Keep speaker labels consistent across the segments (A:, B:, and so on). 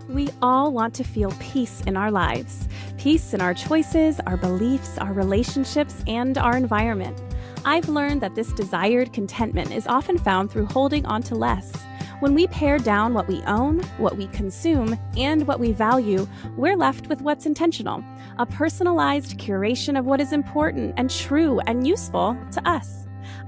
A: We all want to feel peace in our lives, peace in our choices, our beliefs, our relationships, and our environment. I've learned that this desired contentment is often found through holding on to less. When we pare down what we own, what we consume, and what we value, we're left with what's intentional, a personalized curation of what is important and true and useful to us.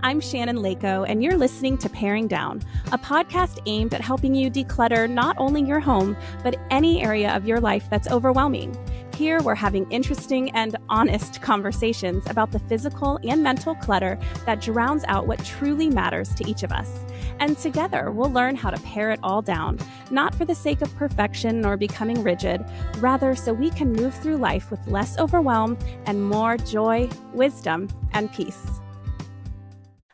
A: I'm Shannon Leyko, and you're listening to Paring Down, a podcast aimed at helping you declutter not only your home, but any area of your life that's overwhelming. Here, we're having interesting and honest conversations about the physical and mental clutter that drowns out what truly matters to each of us. And together, we'll learn how to pare it all down, not for the sake of perfection or becoming rigid, rather so we can move through life with less overwhelm and more joy, wisdom, and peace.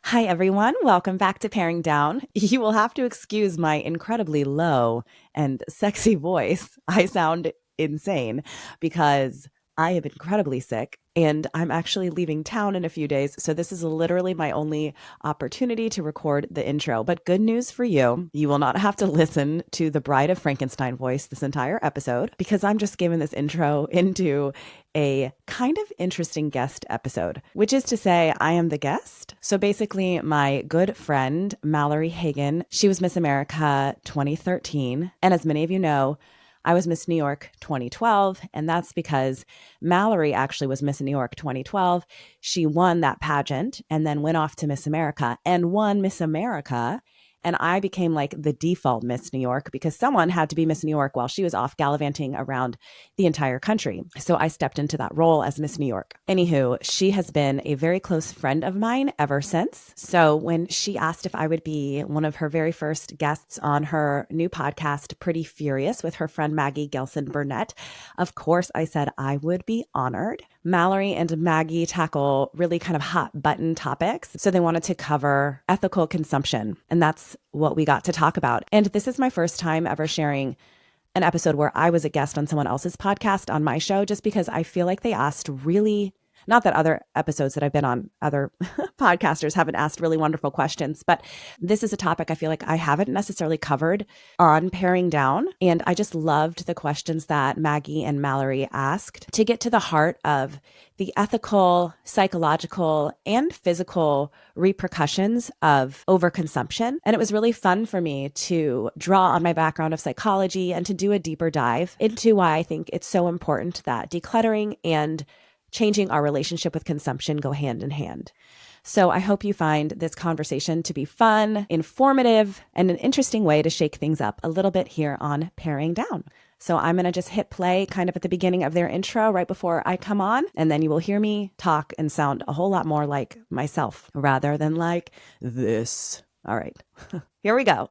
B: Hi, everyone. Welcome back to Paring Down. You will have to excuse my incredibly low and sexy voice. I sound insane because I am incredibly sick and I'm actually leaving town in a few days. So this is literally my only opportunity to record the intro. But good news for you, you will not have to listen to the Bride of Frankenstein voice this entire episode because I'm just giving this intro into a kind of interesting guest episode, which is to say I am the guest. So basically my good friend, Mallory Hagan, she was Miss America 2013. And as many of you know, I was Miss New York 2012, and that's because Mallory actually was Miss New York 2012. She won that pageant and then went off to Miss America and won Miss America. And I became like the default Miss New York because someone had to be Miss New York while she was off gallivanting around the entire country. So I stepped into that role as Miss New York. Anywho, she has been a very close friend of mine ever since. So when she asked if I would be one of her very first guests on her new podcast, Pretty Furious, with her friend Maggie Gelson Burnett, of course I said I would be honored. Mallory and Maggie tackle really kind of hot button topics. So they wanted to cover ethical consumption. And that's what we got to talk about. And this is my first time ever sharing an episode where I was a guest on someone else's podcast on my show, just because I feel like they asked really, not that other episodes that I've been on, other podcasters haven't asked really wonderful questions, but this is a topic I feel like I haven't necessarily covered on Paring Down. And I just loved the questions that Maggie and Mallory asked to get to the heart of the ethical, psychological, and physical repercussions of overconsumption. And it was really fun for me to draw on my background of psychology and to do a deeper dive into why I think it's so important that decluttering and changing our relationship with consumption go hand in hand. So I hope you find this conversation to be fun, informative, and an interesting way to shake things up a little bit here on Paring Down. So I'm going to just hit play kind of at the beginning of their intro right before I come on, and then you will hear me talk and sound a whole lot more like myself rather than like this. All right, here we go.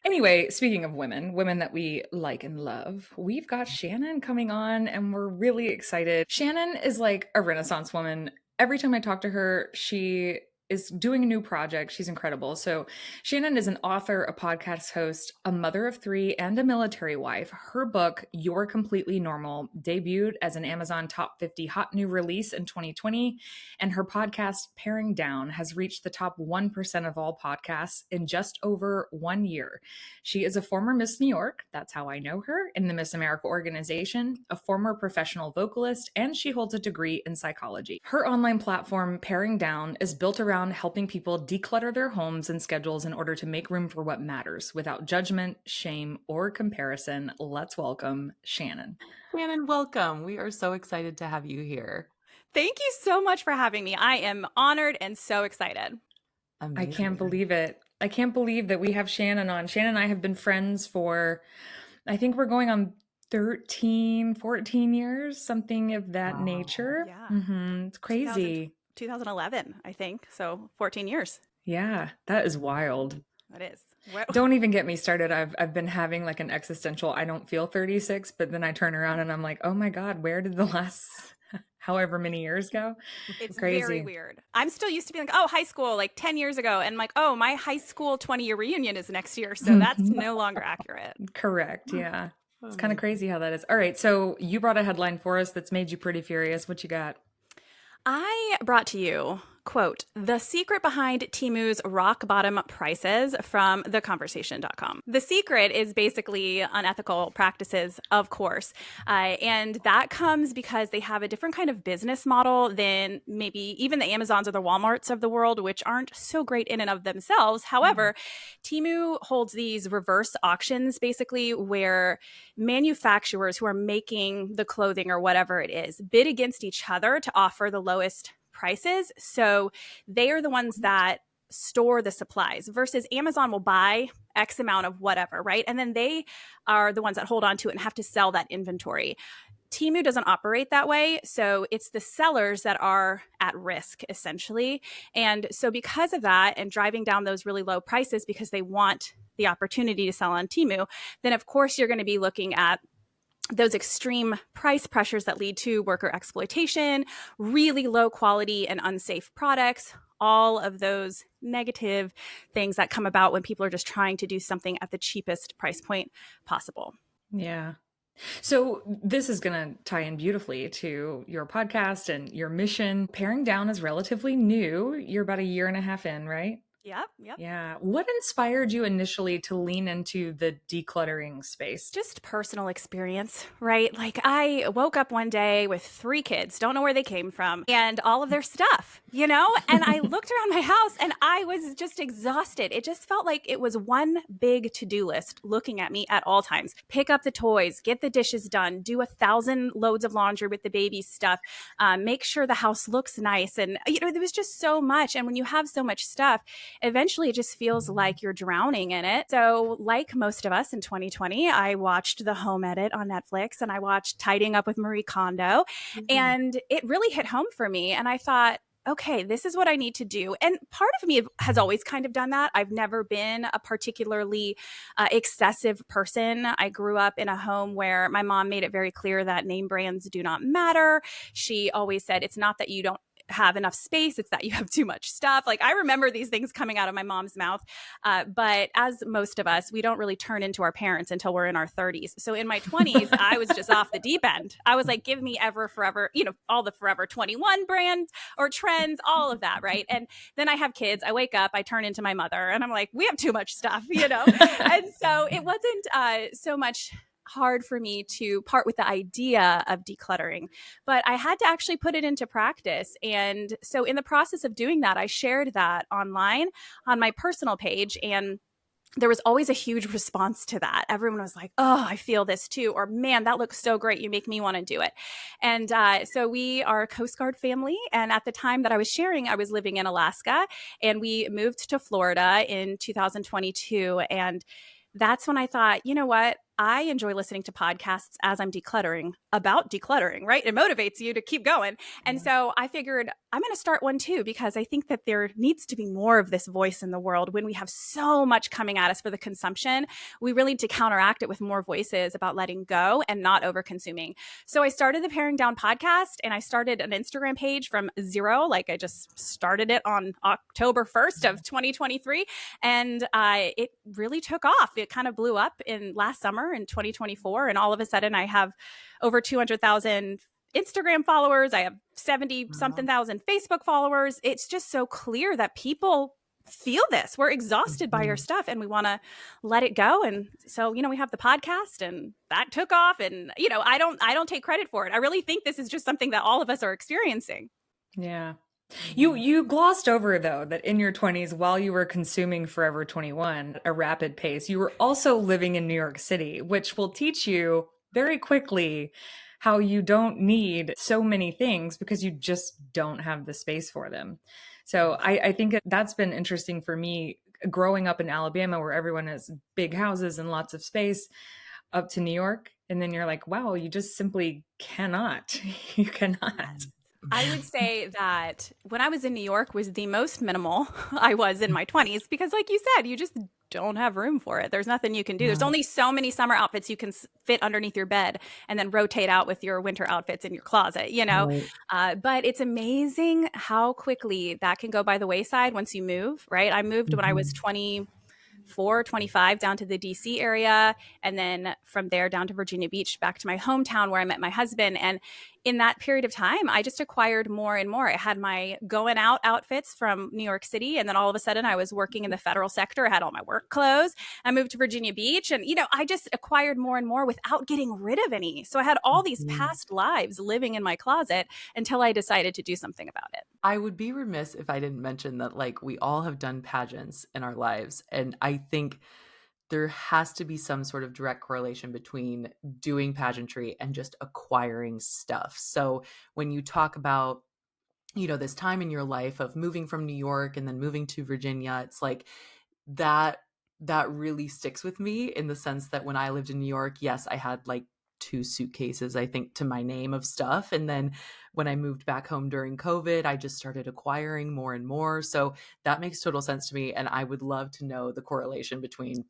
C: Anyway, speaking of women that we like and love, we've got Shannon coming on and we're really excited. Shannon is like a Renaissance woman. Every time I talk to her, she is doing a new project. She's incredible. So Shannon is an author, a podcast host, a mother of three, and a military wife. Her book, You're Completely Normal, debuted as an Amazon Top 50 hot new release in 2020. And her podcast, Paring Down, has reached the top 1% of all podcasts in just over 1 year. She is a former Miss New York, that's how I know her, in the Miss America organization, a former professional vocalist, and she holds a degree in psychology. Her online platform, Paring Down, is built around helping people declutter their homes and schedules in order to make room for what matters without judgment, shame, or comparison. Let's welcome Shannon.
D: Shannon, welcome. We are so excited to have you here.
A: Thank you so much for having me. I am honored and so excited.
D: Amazing.
C: I can't believe it. I can't believe that we have Shannon on. Shannon and I have been friends for, I think we're going on 13, 14 years, something of that nature.
A: Yeah.
C: It's crazy.
A: 2011, I think. So 14 years.
C: Yeah, that is wild.
A: That is.
C: Don't even get me started. I've been having like an existential, I don't feel 36, but then I turn around and I'm like, oh my God, where did the last however many years go?
A: It's
C: crazy.
A: Very weird. I'm still used to being like, oh, high school, like 10 years ago. And I'm like, oh, my high school 20-year reunion is next year. So that's no longer accurate.
C: Correct. Yeah. It's kind of crazy how that is. All right. So you brought a headline for us that's made you pretty furious. What you got?
A: I brought to you Quote, the secret behind Temu's rock bottom prices from theconversation.com. The secret is basically unethical practices, of course. And that comes because they have a different kind of business model than maybe even the Amazons or the Walmarts of the world, which aren't so great in and of themselves. However, Temu holds these reverse auctions, basically, where manufacturers who are making the clothing or whatever it is bid against each other to offer the lowest prices. So they are the ones that store the supplies versus Amazon will buy X amount of whatever, right? And then they are the ones that hold on to it and have to sell that inventory. Temu doesn't operate that way. So it's the sellers that are at risk, essentially. And so because of that and driving down those really low prices because they want the opportunity to sell on Temu, then of course you're going to be looking at those extreme price pressures that lead to worker exploitation, really low quality and unsafe products, all of those negative things that come about when people are just trying to do something at the cheapest price point possible.
C: Yeah. So this is going to tie in beautifully to your podcast and your mission. Paring Down is relatively new. You're about a year and a half in, right?
A: Yep.
C: Yeah. What inspired you initially to lean into the decluttering space?
A: Just personal experience, right? Like I woke up one day with 3 kids, don't know where they came from, and all of their stuff, and I looked around my house and I was just exhausted. It just felt like it was one big to-do list looking at me at all times. Pick up the toys, get the dishes done, do 1,000 loads of laundry with the baby stuff, make sure the house looks nice. And, there was just so much. And when you have so much stuff, eventually it just feels like you're drowning in it. So like most of us in 2020, I watched The Home Edit on Netflix and I watched Tidying Up with Marie Kondo. And it really hit home for me. And I thought, okay, this is what I need to do. And part of me has always kind of done that. I've never been a particularly excessive person. I grew up in a home where my mom made it very clear that name brands do not matter. She always said, it's not that you don't have enough space, it's that you have too much stuff. Like I remember these things coming out of my mom's mouth. But as most of us, we don't really turn into our parents until we're in our 30s. So in my 20s, I was just off the deep end. I was like, give me ever, forever, all the Forever 21 brands or trends, all of that. Right. And then I have kids. I wake up, I turn into my mother and I'm like, we have too much stuff, And so it wasn't so much hard for me to part with the idea of decluttering, but I had to actually put it into practice. And so in the process of doing that, I shared that online on my personal page, and there was always a huge response to that. Everyone was like, oh, I feel this too. Or man, that looks so great. You make me want to do it. And so we are a Coast Guard family. And at the time that I was sharing, I was living in Alaska and we moved to Florida in 2022. And that's when I thought, you know what? I enjoy listening to podcasts as I'm decluttering about decluttering, right? It motivates you to keep going. And so I figured I'm going to start one too, because I think that there needs to be more of this voice in the world. When we have so much coming at us for the consumption, we really need to counteract it with more voices about letting go and not over consuming. So I started the Paring Down podcast and I started an Instagram page from zero. Like I just started it on October 1st of 2023. And it really took off. It kind of blew up in last summer in 2024. And all of a sudden I have over 200,000 Instagram followers. I have 70 something thousand Facebook followers. It's just so clear that people feel this. We're exhausted by our stuff and we want to let it go. And so, we have the podcast and that took off and, I don't take credit for it. I really think this is just something that all of us are experiencing.
C: Yeah. You glossed over, though, that in your 20s, while you were consuming Forever 21 at a rapid pace, you were also living in New York City, which will teach you very quickly how you don't need so many things because you just don't have the space for them. So I think that's been interesting for me growing up in Alabama, where everyone has big houses and lots of space, up to New York. And then you're like, wow, you just simply cannot. You cannot.
A: I would say that when I was in New York was the most minimal I was in my 20s, because like you said, you just don't have room for it. There's nothing you can do. There's only so many summer outfits you can fit underneath your bed and then rotate out with your winter outfits in your closet, Right. But it's amazing how quickly that can go by the wayside once you move, right? I moved when I was 20. 425 down to the DC area, and then from there down to Virginia Beach, back to my hometown where I met my husband. And in that period of time, I just acquired more and more. I had my going out outfits from New York City, and then all of a sudden I was working in the federal sector. I had all my work clothes. I moved to Virginia Beach, and I just acquired more and more without getting rid of any. So I had all these past lives living in my closet until I decided to do something about it.
D: I would be remiss if I didn't mention that, like, we all have done pageants in our lives. And I think there has to be some sort of direct correlation between doing pageantry and just acquiring stuff. So when you talk about, this time in your life of moving from New York and then moving to Virginia, it's like that really sticks with me in the sense that when I lived in New York, yes, I had like 2 suitcases, I think, to my name of stuff. And then when I moved back home during COVID, I just started acquiring more and more. So that makes total sense to me. And I would love to know the correlation between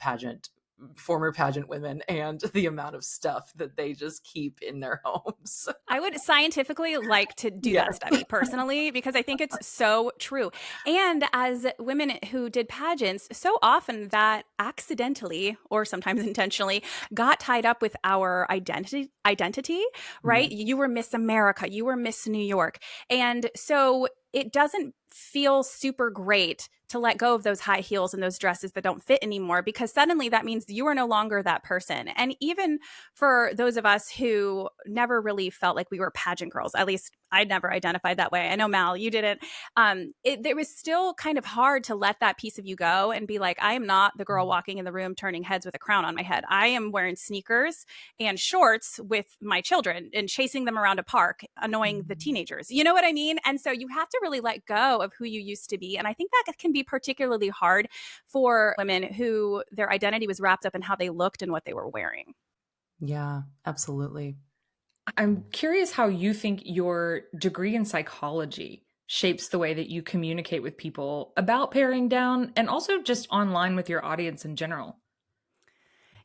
D: former pageant women and the amount of stuff that they just keep in their homes.
A: I would scientifically like to do that study personally, because I think it's so true. And as women who did pageants, so often that accidentally or sometimes intentionally got tied up with our identity, right?
D: Mm-hmm.
A: You were Miss America, you were Miss New York. And so it doesn't feel super great to let go of those high heels and those dresses that don't fit anymore, because suddenly that means you are no longer that person. And even for those of us who never really felt like we were pageant girls, at least I never identified that way. I know, Mal, you didn't. It was still kind of hard to let that piece of you go and be like, I am not the girl walking in the room turning heads with a crown on my head. I am wearing sneakers and shorts with my children and chasing them around a park, annoying the teenagers. You know what I mean? And so you have to really let go of who you used to be. And I think that can be particularly hard for women who their identity was wrapped up in how they looked and what they were wearing.
D: Yeah, absolutely.
C: I'm curious how you think your degree in psychology shapes the way that you communicate with people about paring down and also just online with your audience in general.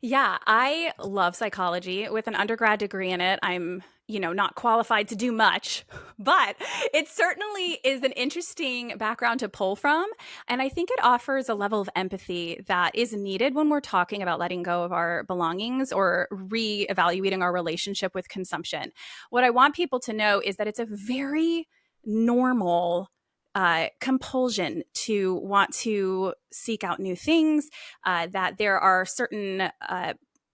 A: Yeah, I love psychology. With an undergrad degree in it, I'm, not qualified to do much, but it certainly is an interesting background to pull from. And I think it offers a level of empathy that is needed when we're talking about letting go of our belongings or reevaluating our relationship with consumption. What I want people to know is that it's a very normal compulsion to want to seek out new things, that there are certain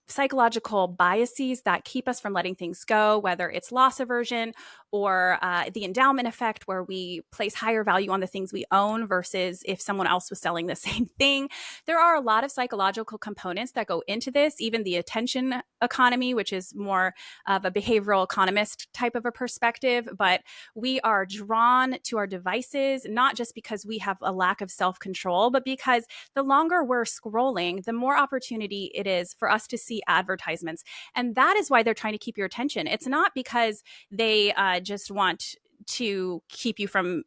A: psychological biases that keep us from letting things go, whether it's loss aversion or the endowment effect, where we place higher value on the things we own versus if someone else was selling the same thing. There are a lot of psychological components that go into this, even the attention economy, which is more of a behavioral economist type of a perspective. But we are drawn to our devices, not just because we have a lack of self-control, but because the longer we're scrolling, the more opportunity it is for us to see advertisements. And that is why they're trying to keep your attention. It's not because they just want to keep you from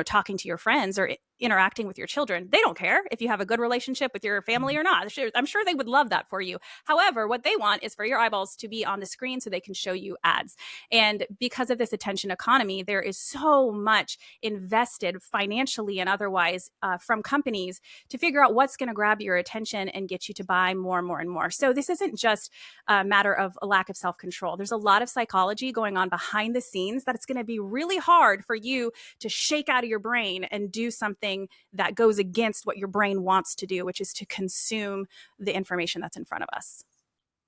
A: talking to your friends or interacting with your children. They don't care if you have a good relationship with your family or not. I'm sure they would love that for you. However, what they want is for your eyeballs to be on the screen so they can show you ads. And because of this attention economy, there is so much invested financially and otherwise from companies to figure out what's going to grab your attention and get you to buy more and more and more. So this isn't just a matter of a lack of self-control. There's a lot of psychology going on behind the scenes that it's going to be really hard for you to shake out of your brain and do something that goes against what your brain wants to do, which is to consume the information that's in front of us.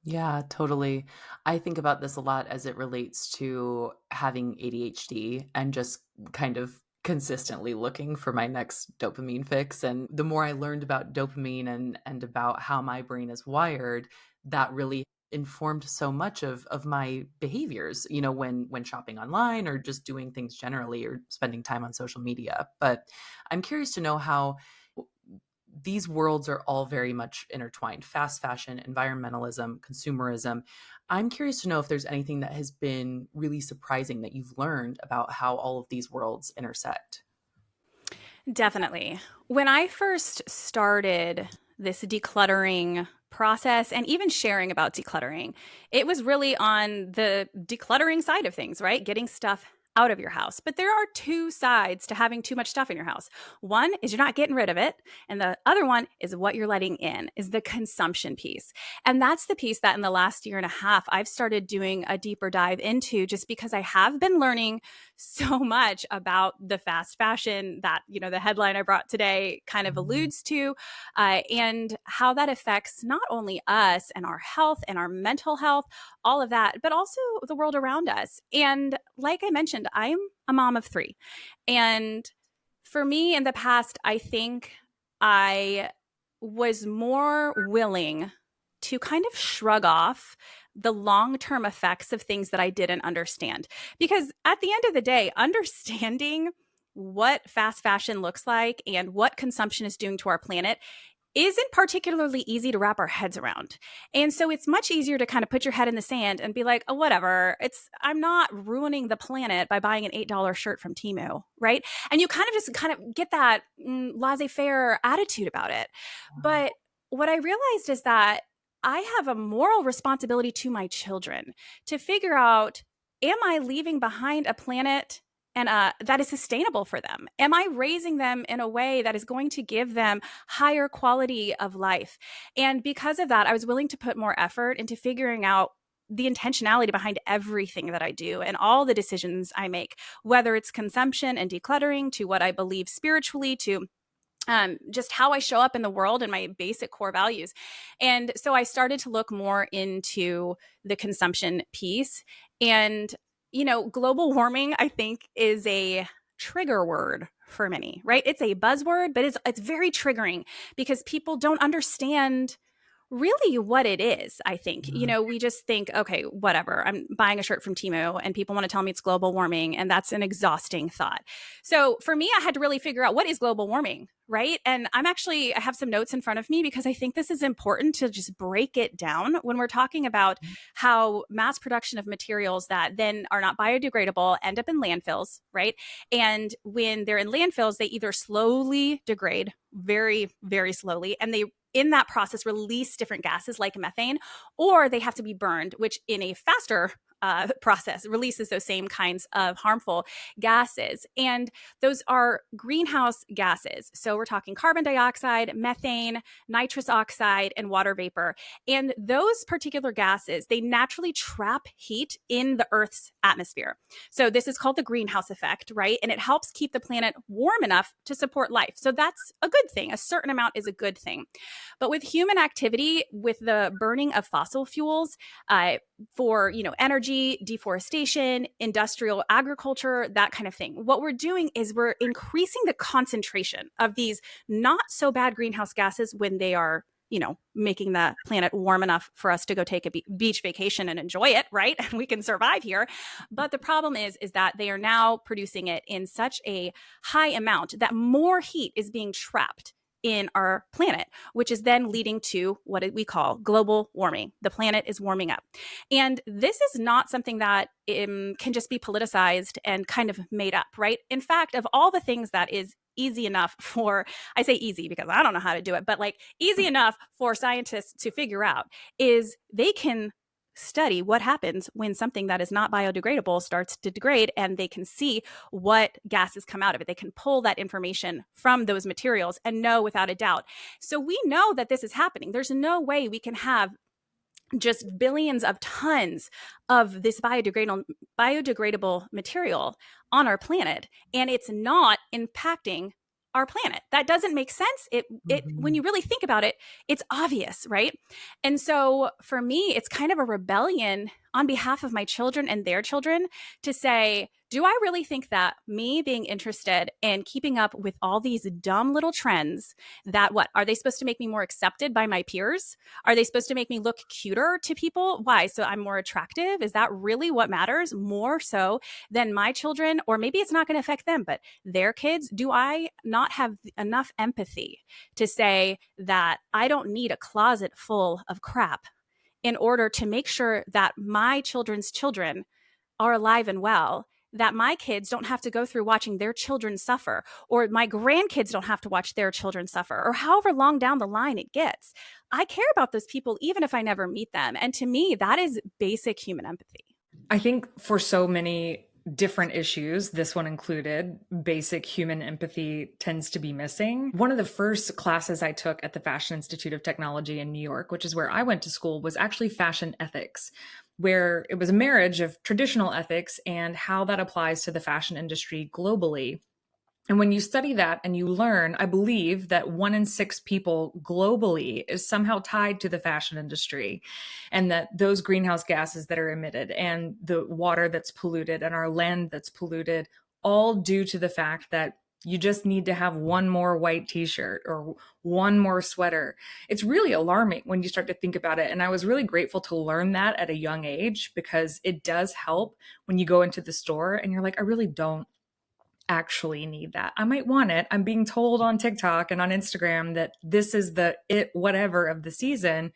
D: Yeah, totally. I think about this a lot as it relates to having ADHD and just kind of consistently looking for my next dopamine fix. And the more I learned about dopamine and about how my brain is wired, that really informed so much of my behaviors, when shopping online or just doing things generally or spending time on social media. But I'm curious to know how these worlds are all very much intertwined: fast fashion, environmentalism, consumerism. I'm curious to know if there's anything that has been really surprising that you've learned about how all of these worlds intersect.
A: Definitely. When I first started this decluttering process and even sharing about decluttering, it was really on the decluttering side of things, right? Getting stuff out of your house. But there are two sides to having too much stuff in your house. One is you're not getting rid of it. And the other one is what you're letting in, is the consumption piece. And that's the piece that in the last year and a half, I've started doing a deeper dive into, just because I have been learning so much about the fast fashion that, the headline I brought today kind of alludes to, and how that affects not only us and our health and our mental health, all of that, but also the world around us. And like I mentioned, I'm a mom of 3. And for me in the past, I think I was more willing to kind of shrug off the long-term effects of things that I didn't understand. Because at the end of the day, understanding what fast fashion looks like and what consumption is doing to our planet isn't particularly easy to wrap our heads around. And so it's much easier to kind of put your head in the sand and be like, oh, whatever. I'm not ruining the planet by buying an $8 shirt from Temu, right? And you kind of get that laissez-faire attitude about it. But what I realized is that I have a moral responsibility to my children to figure out, am I leaving behind a planet and that is sustainable for them? Am I raising them in a way that is going to give them higher quality of life? And because of that, I was willing to put more effort into figuring out the intentionality behind everything that I do and all the decisions I make, whether it's consumption and decluttering, to what I believe spiritually, to just how I show up in the world and my basic core values. And so I started to look more into the consumption piece. And global warming, I think, is a trigger word for many, right? It's a buzzword, but it's very triggering because people don't understand really what it is. I think, we just think, okay, whatever, I'm buying a shirt from Temu and people want to tell me it's global warming. And that's an exhausting thought. So for me, I had to really figure out, what is global warming, right? And I have some notes in front of me because I think this is important to just break it down when we're talking about how mass production of materials that then are not biodegradable end up in landfills, right? And when they're in landfills, they either slowly degrade, very, very slowly, and they in that process release different gases like methane, or they have to be burned, which in a faster process releases those same kinds of harmful gases. And those are greenhouse gases. So we're talking carbon dioxide, methane, nitrous oxide, and water vapor. And those particular gases, they naturally trap heat in the Earth's atmosphere. So this is called the greenhouse effect, right? And it helps keep the planet warm enough to support life. So that's a good thing. A certain amount is a good thing. But with human activity, with the burning of fossil fuels, for energy, deforestation, industrial agriculture, that kind of thing, what we're doing is we're increasing the concentration of these not so bad greenhouse gases when they are making the planet warm enough for us to go take a beach vacation and enjoy it, right? And we can survive here. But the problem is that they are now producing it in such a high amount that more heat is being trapped in our planet, which is then leading to what we call global warming. The planet is warming up. And this is not something that can just be politicized and kind of made up, right? In fact, of all the things that is easy enough for, I say easy because I don't know how to do it, but like easy enough for scientists to figure out, is they can study what happens when something that is not biodegradable starts to degrade, and they can see what gases come out of it. They can pull that information from those materials and know without a doubt. So we know that this is happening. There's no way we can have just billions of tons of this biodegradable material on our planet, and it's not impacting our planet. That doesn't make sense. When you really think about it, it's obvious, right? And so for me, it's kind of a rebellion on behalf of my children and their children to say, do I really think that me being interested in keeping up with all these dumb little trends, that what, are they supposed to make me more accepted by my peers? Are they supposed to make me look cuter to people? Why? So I'm more attractive? Is that really what matters more so than my children? Or maybe it's not going to affect them, but their kids? Do I not have enough empathy to say that I don't need a closet full of crap in order to make sure that my children's children are alive and well, that my kids don't have to go through watching their children suffer, or my grandkids don't have to watch their children suffer, or however long down the line it gets. I care about those people even if I never meet them. And to me, that is basic human empathy.
C: I think for so many different issues, this one included, basic human empathy tends to be missing. One of the first classes I took at the Fashion Institute of Technology in New York, which is where I went to school, was actually fashion ethics, where it was a marriage of traditional ethics and how that applies to the fashion industry globally. And when you study that and you learn, I believe that 1 in 6 people globally is somehow tied to the fashion industry, and that those greenhouse gases that are emitted and the water that's polluted and our land that's polluted, all due to the fact that you just need to have one more white t-shirt or one more sweater. It's really alarming when you start to think about it. And I was really grateful to learn that at a young age, because it does help when you go into the store and you're like, I really don't actually need that. I might want it. I'm being told on TikTok and on Instagram that this is the it whatever of the season.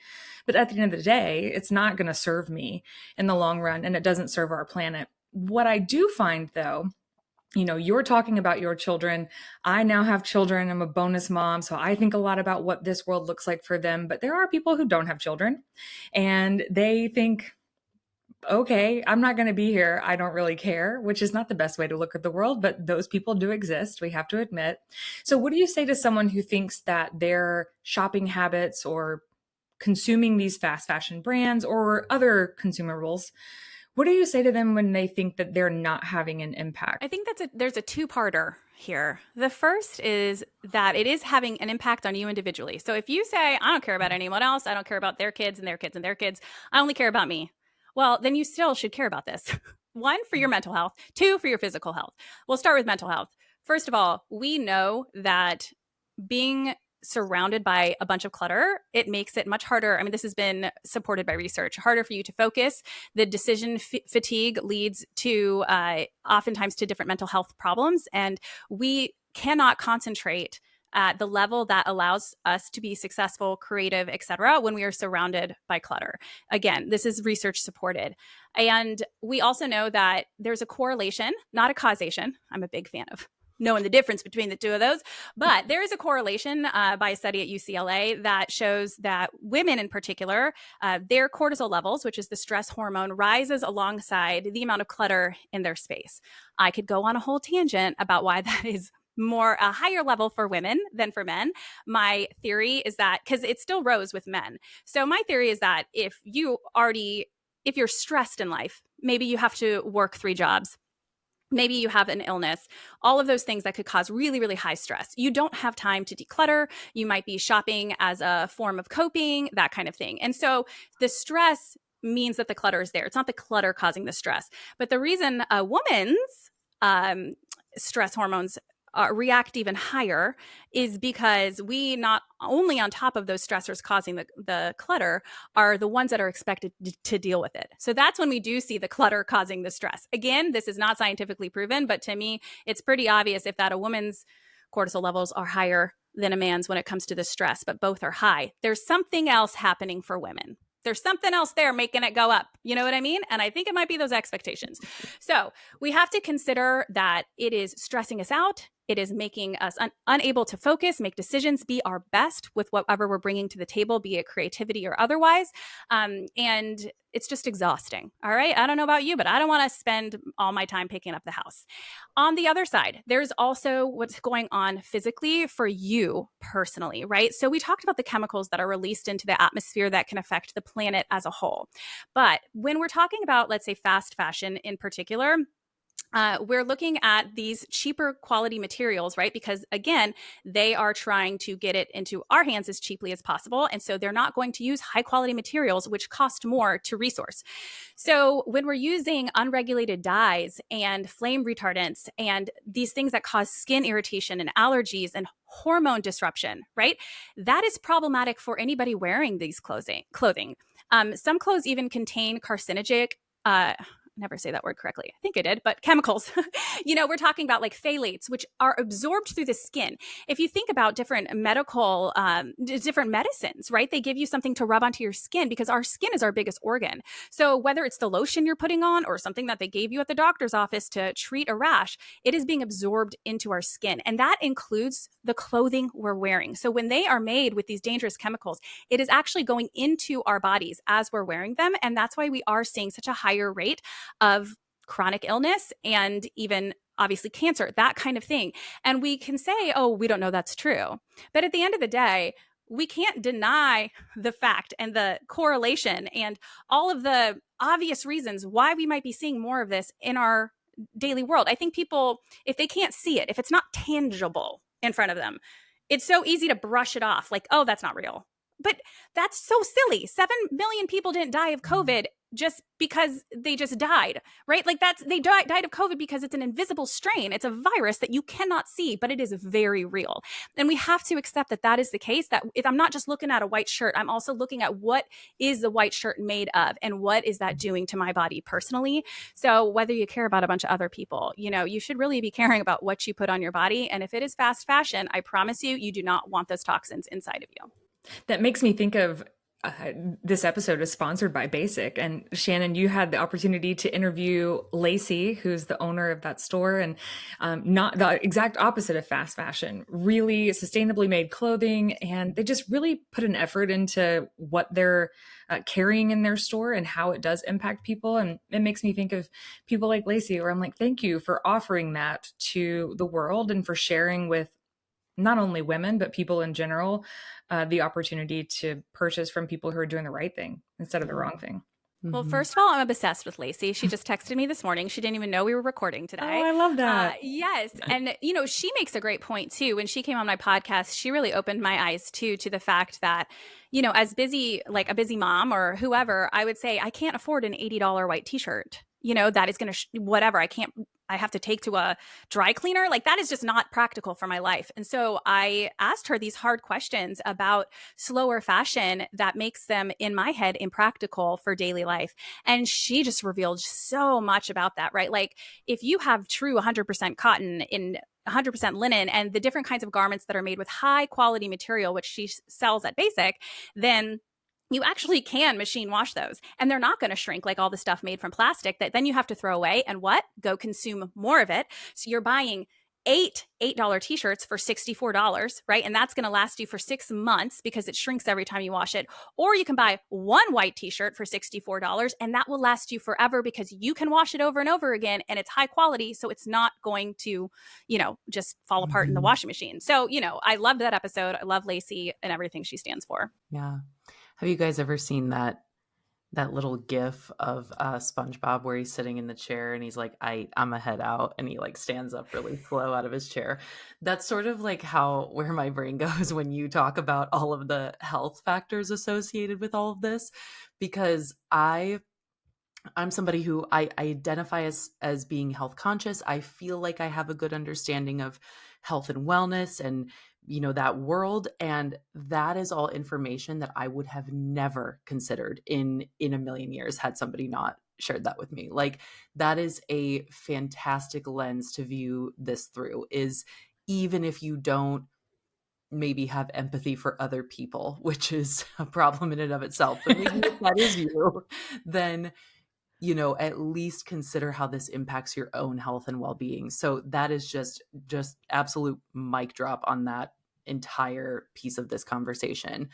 C: But at the end of the day, it's not going to serve me in the long run, and it doesn't serve our planet. What I do find, though, you're talking about your children. I now have children. I'm a bonus mom. So I think a lot about what this world looks like for them. But there are people who don't have children, and they think, okay, I'm not going to be here. I don't really care, which is not the best way to look at the world, but those people do exist. We have to admit. So what do you say to someone who thinks that their shopping habits or consuming these fast fashion brands or other consumables, what do you say to them when they think that they're not having an impact?
A: I think there's a two-parter here. The first is that it is having an impact on you individually. So if you say, I don't care about anyone else, I don't care about their kids and their kids and their kids, I only care about me. Well, then you still should care about this. 1, for your mental health. 2, for your physical health. We'll start with mental health. First of all, we know that being surrounded by a bunch of clutter, it makes it much harder. I mean, this has been supported by research, harder for you to focus. The decision fatigue leads to oftentimes to different mental health problems. And we cannot concentrate at the level that allows us to be successful, creative, et cetera, when we are surrounded by clutter. Again, this is research supported. And we also know that there's a correlation, not a causation. I'm a big fan of knowing the difference between the two of those. But there is a correlation by a study at UCLA that shows that women in particular, their cortisol levels, which is the stress hormone, rises alongside the amount of clutter in their space. I could go on a whole tangent about why that is more a higher level for women than for men. My theory is that, because it still rose with men. So my theory is that if you're stressed in life, maybe you have to work 3 jobs, maybe you have an illness, all of those things that could cause really, really high stress. You don't have time to declutter. You might be shopping as a form of coping, that kind of thing. And so the stress means that the clutter is there. It's not the clutter causing the stress. But the reason a woman's stress hormones react even higher is because we not only on top of those stressors causing the clutter are the ones that are expected to deal with it. So that's when we do see the clutter causing the stress. Again, this is not scientifically proven, but to me, it's pretty obvious if that a woman's cortisol levels are higher than a man's when it comes to the stress, but both are high. There's something else happening for women. There's something else there making it go up. You know what I mean? And I think it might be those expectations. So we have to consider that it is stressing us out. It is making us unable to focus, make decisions, be our best with whatever we're bringing to the table, be it creativity or otherwise. And it's just exhausting. All right. I don't know about you, but I don't want to spend all my time picking up the house. On the other side, there's also what's going on physically for you personally, right? So we talked about the chemicals that are released into the atmosphere that can affect the planet as a whole. But when we're talking about, let's say, fast fashion in particular, we're looking at these cheaper quality materials, right? Because again, they are trying to get it into our hands as cheaply as possible. And so they're not going to use high quality materials, which cost more to resource. So when we're using unregulated dyes and flame retardants and these things that cause skin irritation and allergies and hormone disruption, right? That is problematic for anybody wearing these clothing. Some clothes even contain carcinogenic, never say that word correctly. I think I did, but chemicals. We're talking about like phthalates, which are absorbed through the skin. If you think about different different medicines, right? They give you something to rub onto your skin because our skin is our biggest organ. So whether it's the lotion you're putting on or something that they gave you at the doctor's office to treat a rash, it is being absorbed into our skin. And that includes the clothing we're wearing. So when they are made with these dangerous chemicals, it is actually going into our bodies as we're wearing them. And that's why we are seeing such a higher rate of chronic illness and even obviously cancer, that kind of thing. And we can say, oh, we don't know that's true. But at the end of the day, we can't deny the fact and the correlation and all of the obvious reasons why we might be seeing more of this in our daily world. I think people, if they can't see it, if it's not tangible in front of them, it's so easy to brush it off like, oh, that's not real. But that's so silly. 7 million people didn't die of COVID just because they just died, right? Like they died of COVID because it's an invisible strain. It's a virus that you cannot see, but it is very real. And we have to accept that that is the case, that if I'm not just looking at a white shirt, I'm also looking at what is the white shirt made of and what is that doing to my body personally. So whether you care about a bunch of other people, you should really be caring about what you put on your body. And if it is fast fashion, I promise you, you do not want those toxins inside of you.
C: That makes me think of this episode is sponsored by Basic. And Shannon, you had the opportunity to interview Lacey, who's the owner of that store, and not the exact opposite of fast fashion, really sustainably made clothing. And they just really put an effort into what they're carrying in their store and how it does impact people. And it makes me think of people like Lacey, where I'm like, thank you for offering that to the world and for sharing with not only women, but people in general, the opportunity to purchase from people who are doing the right thing instead of the wrong thing.
A: Well, first of all, I'm obsessed with Lacey. She just texted me this morning. She didn't even know we were recording today.
C: Oh, I love that.
A: Yes. And, she makes a great point too. When she came on my podcast, she really opened my eyes too, to the fact that, as busy, like a busy mom or whoever, I would say, I can't afford an $80 white t-shirt, that is going to, whatever. I have to take to a dry cleaner. Like that is just not practical for my life. And so I asked her these hard questions about slower fashion that makes them, in my head, impractical for daily life. And she just revealed so much about that, right? Like if you have true 100% cotton in 100% linen and the different kinds of garments that are made with high quality material, which she sells at Basic, then you actually can machine wash those and they're not going to shrink like all the stuff made from plastic that then you have to throw away and go consume more of it. So you're buying $8 t-shirts for $64, right? And that's going to last you for 6 months because it shrinks every time you wash it. Or you can buy one white t-shirt for $64 and that will last you forever because you can wash it over and over again and it's high quality. So it's not going to, just fall apart in the washing machine. So, I loved that episode. I love Lacey and everything she stands for.
D: Yeah. Have you guys ever seen that little gif of SpongeBob where he's sitting in the chair and he's like, I'm a head out, and he like stands up really slow out of his chair? That's sort of like where my brain goes when you talk about all of the health factors associated with all of this, because I'm somebody who I identify as being health conscious. I feel like I have a good understanding of health and wellness and that world. And that is all information that I would have never considered in a million years had somebody not shared that with me. Like that is a fantastic lens to view this through, is even if you don't maybe have empathy for other people, which is a problem in and of itself, but maybe if that is you, then at least consider how this impacts your own health and well-being. So that is just absolute mic drop on that entire piece of this conversation.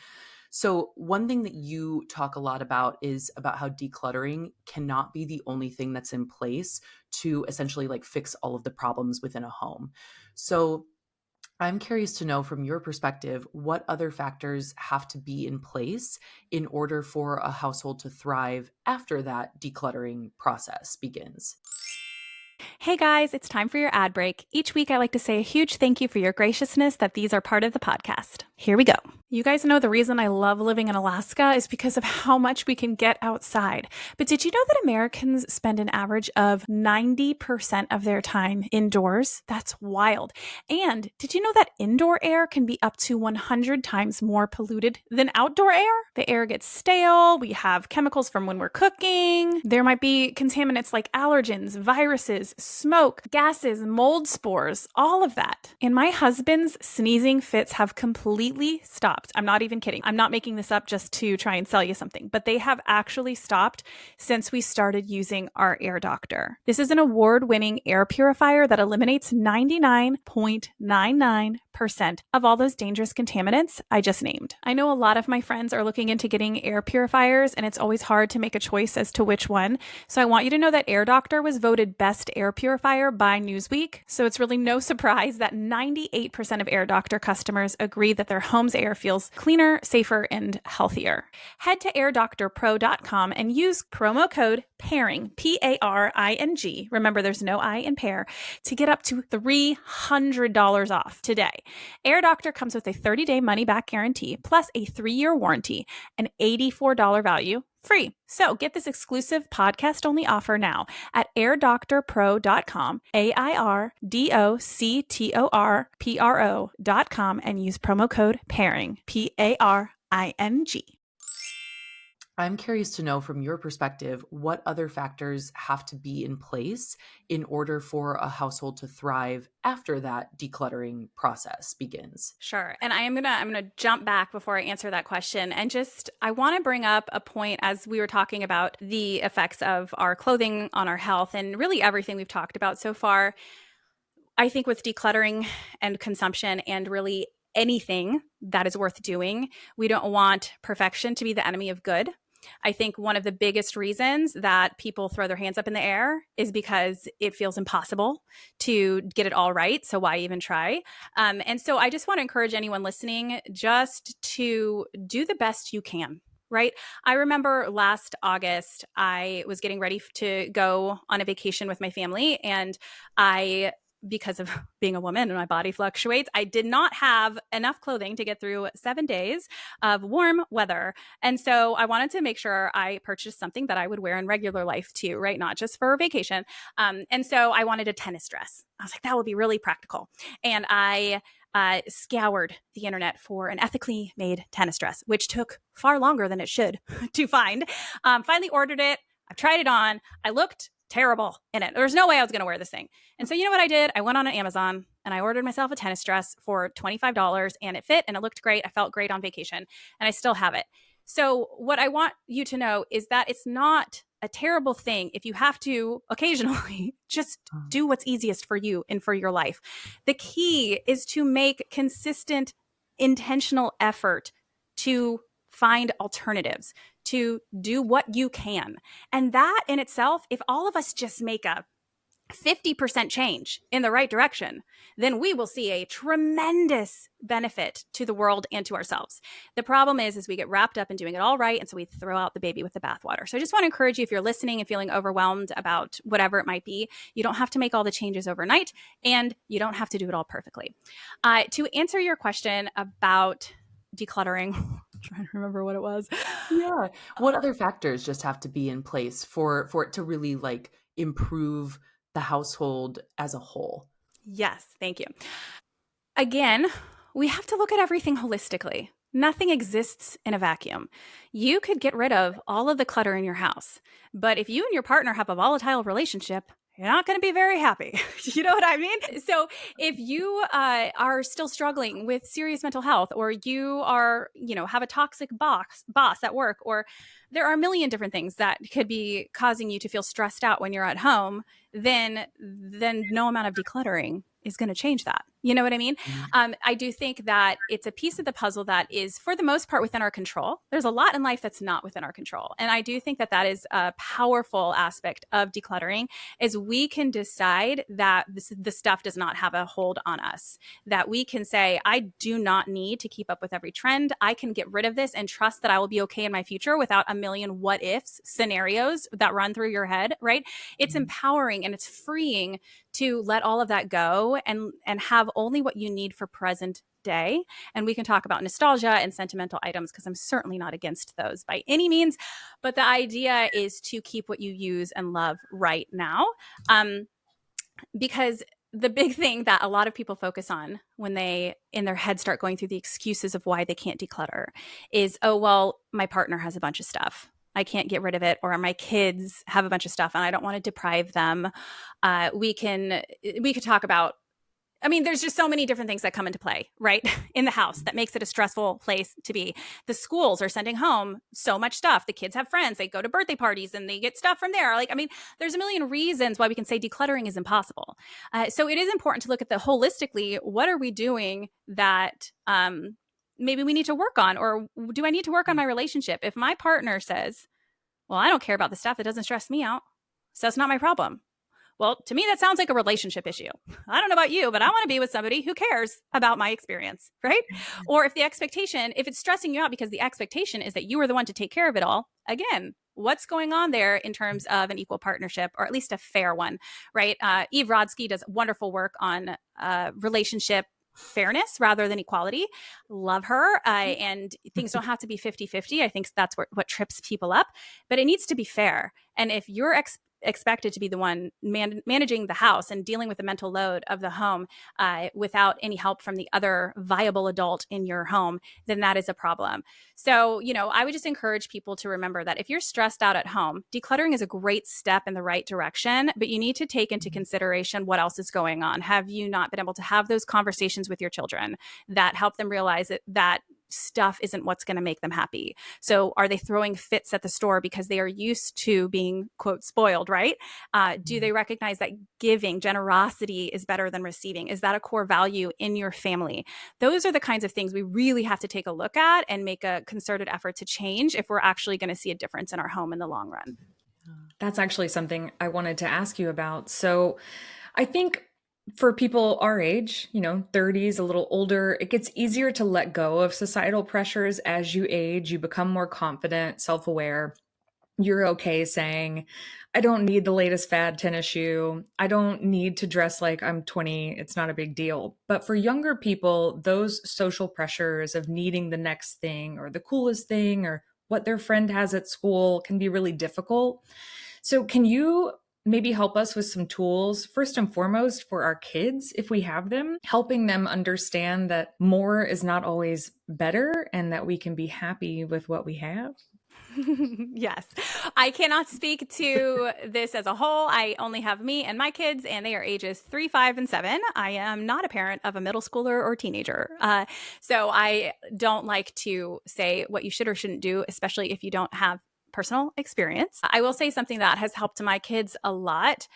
D: So one thing that you talk a lot about is about how decluttering cannot be the only thing that's in place to essentially like fix all of the problems within a home. So I'm curious to know from your perspective, what other factors have to be in place in order for a household to thrive after that decluttering process begins?
A: Hey guys, it's time for your ad break. Each week I like to say a huge thank you for your graciousness that these are part of the podcast. Here we go. You guys know the reason I love living in Alaska is because of how much we can get outside. But did you know that Americans spend an average of 90% of their time indoors? That's wild. And did you know that indoor air can be up to 100 times more polluted than outdoor air? The air gets stale. We have chemicals from when we're cooking. There might be contaminants like allergens, viruses, smoke, gases, mold spores, all of that. And my husband's sneezing fits have completely completely stopped. I'm not even kidding. I'm not making this up just to try and sell you something, but they have actually stopped since we started using our Air Doctor. This is an award-winning air purifier that eliminates 99.99% of all those dangerous contaminants I just named. I know a lot of my friends are looking into getting air purifiers, and it's always hard to make a choice as to which one. So I want you to know that Air Doctor was voted best air purifier by Newsweek. So it's really no surprise that 98% of Air Doctor customers agree that their home's air feels cleaner, safer, and healthier. Head to airdoctorpro.com and use promo code PAIRING, PARING. Remember, there's no I in pair, to get up to $300 off today. Air Doctor comes with a 30-day money-back guarantee, plus a 3-year warranty, an $84 value free. So get this exclusive podcast-only offer now at airdoctorpro.com, airdoctorpro.com, and use promo code PAIRING, PARING.
D: I'm curious to know from your perspective, what other factors have to be in place in order for a household to thrive after that decluttering process begins?
A: Sure. And I'm gonna jump back before I answer that question. And I want to bring up a point as we were talking about the effects of our clothing on our health and really everything we've talked about so far. I think with decluttering and consumption and really anything that is worth doing, we don't want perfection to be the enemy of good. I think one of the biggest reasons that people throw their hands up in the air is because it feels impossible to get it all right. So why even try? And so I just want to encourage anyone listening just to do the best you can. Right. I remember last August, I was getting ready to go on a vacation with my family, and because of being a woman and my body fluctuates, I did not have enough clothing to get through 7 days of warm weather. And so I wanted to make sure I purchased something that I would wear in regular life too, right? Not just for vacation. And so I wanted a tennis dress. I was like, that would be really practical. And I scoured the internet for an ethically made tennis dress, which took far longer than it should to find. Finally ordered it. I tried it on. I looked terrible in it. There was no way I was going to wear this thing. And so you know what I did? I went on Amazon and I ordered myself a tennis dress for $25, and it fit and it looked great. I felt great on vacation, and I still have it. So what I want you to know is that it's not a terrible thing if you have to occasionally just do what's easiest for you and for your life. The key is to make consistent, intentional effort to find alternatives, to do what you can. And that in itself, if all of us just make a 50% change in the right direction, then we will see a tremendous benefit to the world and to ourselves. The problem is we get wrapped up in doing it all right, and so we throw out the baby with the bathwater. So I just want to encourage you, if you're listening and feeling overwhelmed about whatever it might be, you don't have to make all the changes overnight, and you don't have to do it all perfectly. To answer your question about decluttering, I'm trying to remember what it was.
D: Yeah. What other factors just have to be in place for it to really improve the household as a whole?
A: Yes, thank you. Again, we have to look at everything holistically. Nothing exists in a vacuum. You could get rid of all of the clutter in your house, but if you and your partner have a volatile relationship, you're not going to be very happy. You know what I mean? So if you are still struggling with serious mental health, or you are, have a toxic boss at work, or there are a million different things that could be causing you to feel stressed out when you're at home, then no amount of decluttering is going to change that. You know what I mean? I do think that it's a piece of the puzzle that is, for the most part, within our control. There's a lot in life that's not within our control. And I do think that that is a powerful aspect of decluttering, is we can decide that the stuff does not have a hold on us, that we can say, I do not need to keep up with every trend. I can get rid of this and trust that I will be okay in my future without a million what ifs scenarios that run through your head, right? It's empowering and it's freeing to let all of that go and have only what you need for present day. And we can talk about nostalgia and sentimental items, because I'm certainly not against those by any means. But the idea is to keep what you use and love right now. Because the big thing that a lot of people focus on when they in their head start going through the excuses of why they can't declutter is, oh, well, my partner has a bunch of stuff, I can't get rid of it, or my kids have a bunch of stuff and I don't want to deprive them. We could talk about I mean, there's just so many different things that come into play, right? In the house that makes it a stressful place to be. The schools are sending home so much stuff. The kids have friends. They go to birthday parties and they get stuff from there. Like, I mean, there's a million reasons why we can say decluttering is impossible. So it is important to look at the holistically, what are we doing that maybe we need to work on? Or do I need to work on my relationship? If my partner says, well, I don't care about the stuff, it doesn't stress me out, so it's not my problem. Well, to me, that sounds like a relationship issue. I don't know about you, but I want to be with somebody who cares about my experience, right? Or if the expectation, if it's stressing you out because the expectation is that you are the one to take care of it all, again, what's going on there in terms of an equal partnership, or at least a fair one, right? Eve Rodsky does wonderful work on relationship fairness rather than equality. Love her. And things don't have to be 50-50. I think that's what trips people up, but it needs to be fair. And if you're expected to be the one managing the house and dealing with the mental load of the home without any help from the other viable adult in your home, then that is a problem. So, I would just encourage people to remember that if you're stressed out at home, decluttering is a great step in the right direction, but you need to take into consideration what else is going on. Have you not been able to have those conversations with your children that help them realize that stuff isn't what's going to make them happy? So are they throwing fits at the store because they are used to being, quote, spoiled, right? Do they recognize that giving, generosity is better than receiving? Is that a core value in your family? Those are the kinds of things we really have to take a look at and make a concerted effort to change if we're actually going to see a difference in our home in the long run.
C: That's actually something I wanted to ask you about. So I think for people our age, 30s, a little older, it gets easier to let go of societal pressures as you age. You become more confident, self-aware. You're okay saying, I don't need the latest fad tennis shoe. I don't need to dress like I'm 20. It's not a big deal. But for younger people, those social pressures of needing the next thing or the coolest thing or what their friend has at school can be really difficult. So can you maybe help us with some tools, first and foremost, for our kids, if we have them, helping them understand that more is not always better and that we can be happy with what we have?
A: Yes. I cannot speak to this as a whole. I only have me and my kids, and they are ages 3, 5, and 7. I am not a parent of a middle schooler or teenager. So I don't like to say what you should or shouldn't do, especially if you don't have personal experience. I will say something that has helped my kids a lot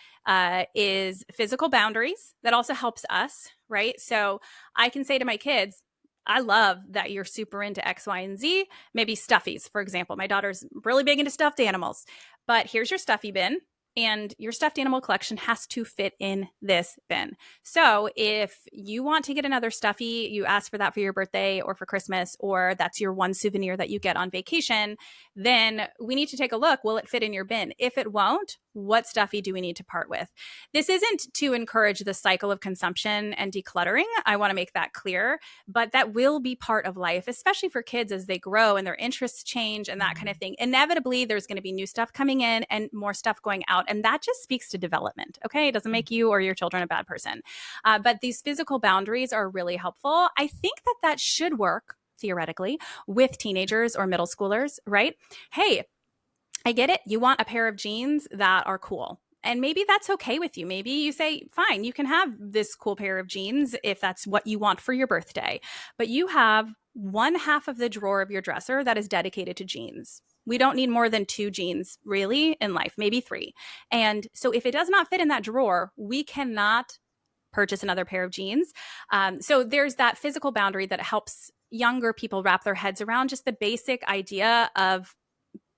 A: is physical boundaries. That also helps us, right? So I can say to my kids, I love that you're super into X, Y, and Z, maybe stuffies, for example. My daughter's really big into stuffed animals, but here's your stuffy bin. And your stuffed animal collection has to fit in this bin. So if you want to get another stuffy, you ask for that for your birthday or for Christmas, or that's your one souvenir that you get on vacation, then we need to take a look. Will it fit in your bin? If it won't, what stuffy do we need to part with? This isn't to encourage the cycle of consumption and decluttering. I want to make that clear, but that will be part of life, especially for kids as they grow and their interests change and that kind of thing. Inevitably, there's going to be new stuff coming in and more stuff going out. And that just speaks to development. Okay. It doesn't make you or your children a bad person. But these physical boundaries are really helpful. I think that should work theoretically with teenagers or middle schoolers, right? Hey, I get it. You want a pair of jeans that are cool. And maybe that's okay with you. Maybe you say, fine, you can have this cool pair of jeans if that's what you want for your birthday. But you have one half of the drawer of your dresser that is dedicated to jeans. We don't need more than 2 jeans really in life, maybe 3. And so if it does not fit in that drawer, we cannot purchase another pair of jeans. So there's that physical boundary that helps younger people wrap their heads around just the basic idea of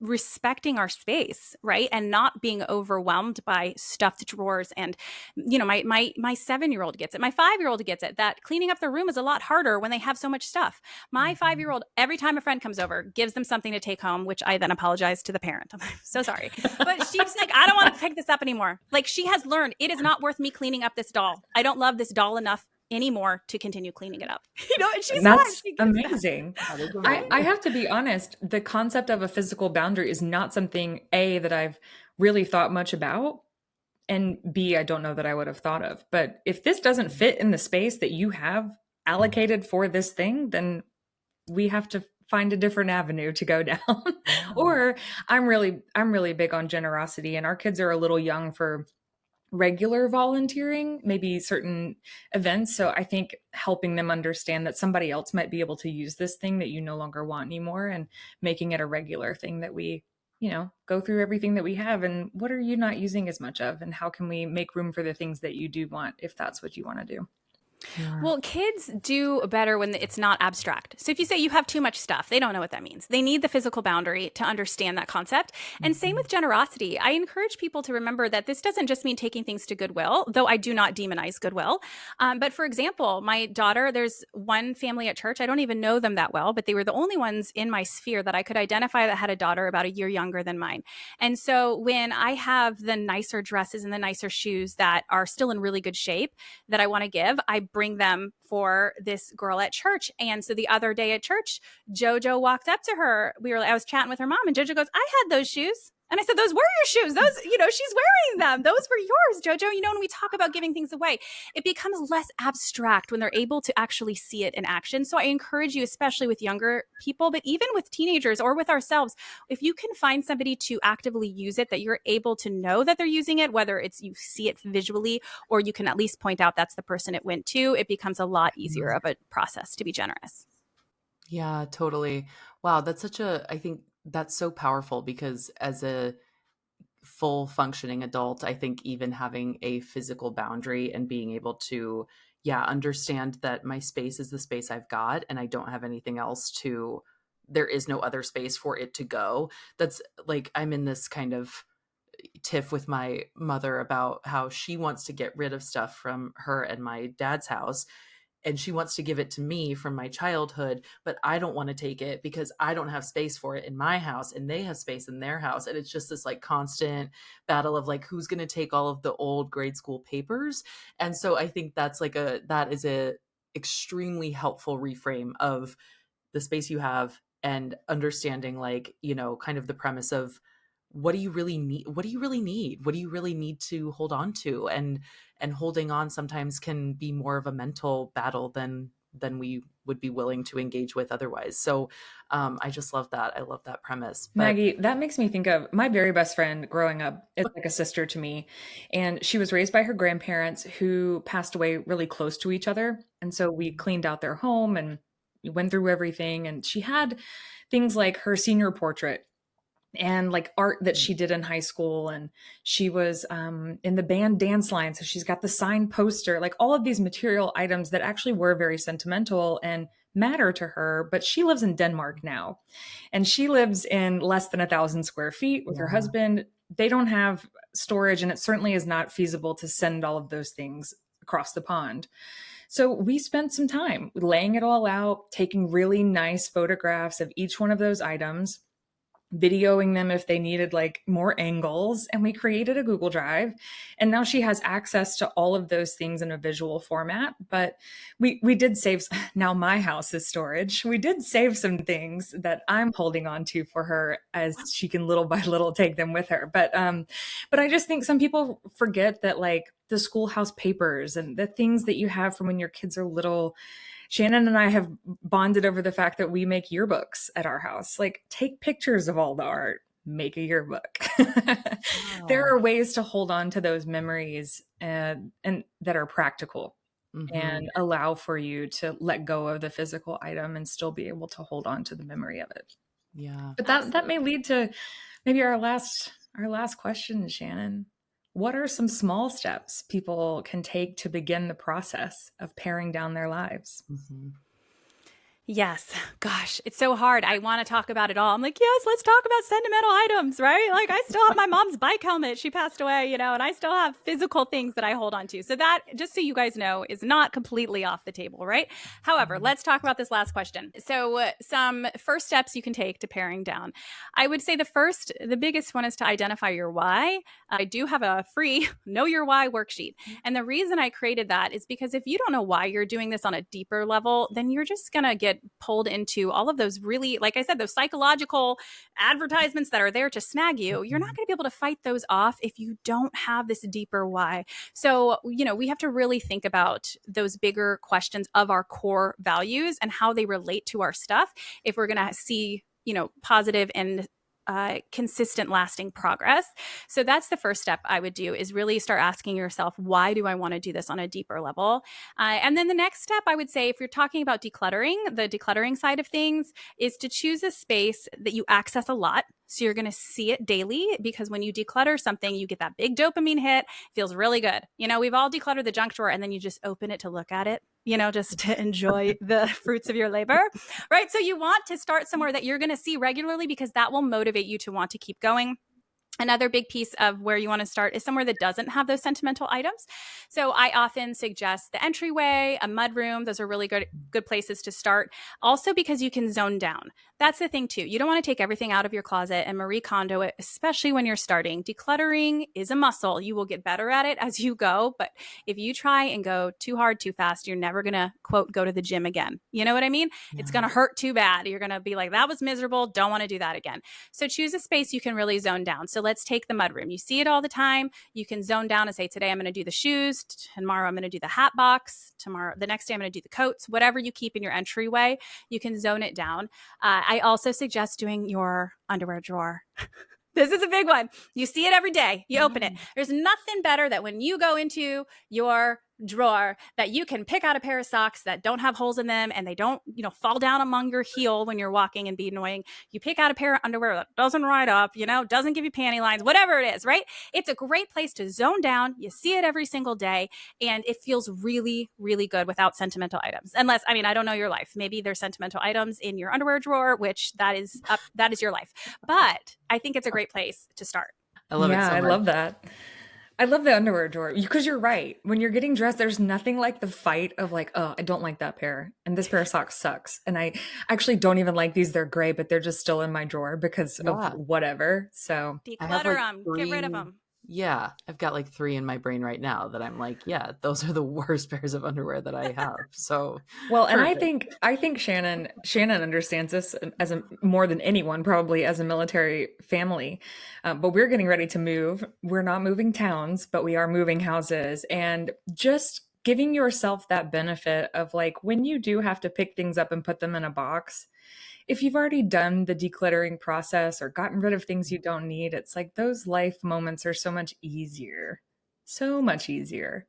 A: respecting our space, right? And not being overwhelmed by stuffed drawers. And, my 7-year-old gets it. My 5-year-old gets it, that cleaning up their room is a lot harder when they have so much stuff. My 5-year-old, every time a friend comes over, gives them something to take home, which I then apologize to the parent. I'm so sorry. But she's like, I don't want to pick this up anymore. Like, she has learned it is not worth me cleaning up this doll. I don't love this doll enough anymore to continue cleaning it up. And she's
C: That's
A: she
C: amazing. I have to be honest, the concept of a physical boundary is not something A, that I've really thought much about, and B, I don't know that I would have thought of. But if this doesn't fit in the space that you have allocated for this thing, then we have to find a different avenue to go down. Or I'm really big on generosity, and our kids are a little young for regular volunteering, maybe certain events. So I think helping them understand that somebody else might be able to use this thing that you no longer want anymore, and making it a regular thing that we, go through everything that we have and what are you not using as much of, and how can we make room for the things that you do want if that's what you want to do.
D: Yeah.
A: Well, kids do better when it's not abstract. So if you say you have too much stuff, they don't know what that means. They need the physical boundary to understand that concept. And same with generosity. I encourage people to remember that this doesn't just mean taking things to Goodwill, though I do not demonize Goodwill. But for example, my daughter, there's one family at church. I don't even know them that well, but they were the only ones in my sphere that I could identify that had a daughter about a year younger than mine. And so when I have the nicer dresses and the nicer shoes that are still in really good shape that I want to give, I bring them for this girl at church. And so the other day at church, Jojo walked up to her. I was chatting with her mom, and Jojo goes, "I had those shoes." And I said, "Those were your shoes. Those, she's wearing them. Those were yours, Jojo." When we talk about giving things away, it becomes less abstract when they're able to actually see it in action. So I encourage you, especially with younger people, but even with teenagers or with ourselves, if you can find somebody to actively use it, that you're able to know that they're using it, whether it's you see it visually or you can at least point out that's the person it went to, it becomes a lot easier of a process to be generous.
D: Yeah, totally. Wow, I think that's so powerful, because as a full functioning adult, I think even having a physical boundary and being able to, understand that my space is the space I've got and I don't have anything else there is no other space for it to go. That's like, I'm in this kind of tiff with my mother about how she wants to get rid of stuff from her and my dad's house, and she wants to give it to me from my childhood, but I don't want to take it because I don't have space for it in my house and they have space in their house. And it's just this like constant battle of like, who's going to take all of the old grade school papers. And so I think that is a extremely helpful reframe of the space you have, and understanding like, kind of the premise of, what do you really need? What do you really need? What do you really need to hold on to? And holding on sometimes can be more of a mental battle than we would be willing to engage with otherwise. So I just love that. I love that premise. But
C: Maggie, that makes me think of my very best friend growing up. Is like a sister to me. And she was raised by her grandparents who passed away really close to each other. And so we cleaned out their home and we went through everything. And she had things like her senior portrait and like art that she did in high school. And she was in the band dance line. So she's got the signed poster, like all of these material items that actually were very sentimental and matter to her. But she lives in Denmark now, and she lives in less than 1,000 square feet with her husband. They don't have storage, and it certainly is not feasible to send all of those things across the pond. So we spent some time laying it all out, taking really nice photographs of each one of those items, videoing them if they needed like more angles, and we created a Google Drive, and now she has access to all of those things in a visual format. But we did save, now my house is storage. We did save some things that I'm holding on to for her as she can little by little take them with her. But I just think some people forget that like the schoolhouse papers and the things that you have from when your kids are little. Shannon and I have bonded over the fact that we make yearbooks at our house. Like, take pictures of all the art, make a yearbook.
D: Wow.
C: There are ways to hold on to those memories and that are practical and allow for you to let go of the physical item and still be able to hold on to the memory of it.
D: Yeah.
C: But that may lead to maybe our last question, Shannon. What are some small steps people can take to begin the process of paring down their lives?
A: Yes. Gosh, it's so hard. I want to talk about it all. I'm like, yes, let's talk about sentimental items, right? Like, I still have my mom's bike helmet. She passed away, and I still have physical things that I hold on to. So that, just so you guys know, is not completely off the table, right? However, let's talk about this last question. So some first steps you can take to paring down. I would say the biggest one is to identify your why. I do have a free Know Your Why worksheet. And the reason I created that is because if you don't know why you're doing this on a deeper level, then you're just going to get pulled into all of those really, like I said, those psychological advertisements that are there to snag you. You're not going to be able to fight those off if you don't have this deeper why. So, we have to really think about those bigger questions of our core values and how they relate to our stuff if we're going to see, positive and consistent lasting progress. So that's the first step I would do, is really start asking yourself, why do I want to do this on a deeper level? And then the next step, I would say, if you're talking about decluttering, the decluttering side of things, is to choose a space that you access a lot. So you're going to see it daily, because when you declutter something, you get that big dopamine hit. It feels really good. We've all decluttered the junk drawer, and then you just open it to look at it, just to enjoy the fruits of your labor, right? So you want to start somewhere that you're going to see regularly, because that will motivate you to want to keep going. Another big piece of where you want to start is somewhere that doesn't have those sentimental items. So I often suggest the entryway, a mudroom. Those are really good places to start. Also, because you can zone down. That's the thing too. You don't want to take everything out of your closet and Marie Kondo it, especially when you're starting. Decluttering is a muscle. You will get better at it as you go. But if you try and go too hard, too fast, you're never going to, quote, go to the gym again. You know what I mean? Yeah. It's going to hurt too bad. You're going to be like, that was miserable. Don't want to do that again. So choose a space you can really zone down. So let's take the mudroom. You see it all the time. You can zone down and say, today I'm going to do the shoes. Tomorrow I'm going to do the hat box. The next day I'm going to do the coats. Whatever you keep in your entryway, you can zone it down. I also suggest doing your underwear drawer. This is a big one. You see it every day. You open it. There's nothing better that when you go into your drawer that you can pick out a pair of socks that don't have holes in them and they don't, fall down among your heel when you're walking and be annoying. You pick out a pair of underwear that doesn't ride up, doesn't give you panty lines, whatever it is, right? It's a great place to zone down. You see it every single day, and it feels really, really good without sentimental items. Unless, I don't know your life. Maybe there's sentimental items in your underwear drawer, which that is your life. But I think it's a great place to start.
C: I love it so much. I love that. I love the underwear drawer, because you're right. When you're getting dressed, there's nothing like the fight of like, oh, I don't like that pair, and this pair of socks sucks, and I actually don't even like these. They're gray, but they're just still in my drawer because of whatever. So
A: declutter them, get rid of them.
D: Yeah, I've got like 3 in my brain right now that I'm like, yeah, those are the worst pairs of underwear that I have. So
C: well, perfect. And I think Shannon understands this as more than anyone, probably, as a military family. But we're getting ready to move. We're not moving towns, but we are moving houses, and just giving yourself that benefit of like, when you do have to pick things up and put them in a box, if you've already done the decluttering process or gotten rid of things you don't need, it's like those life moments are so much easier. So much easier.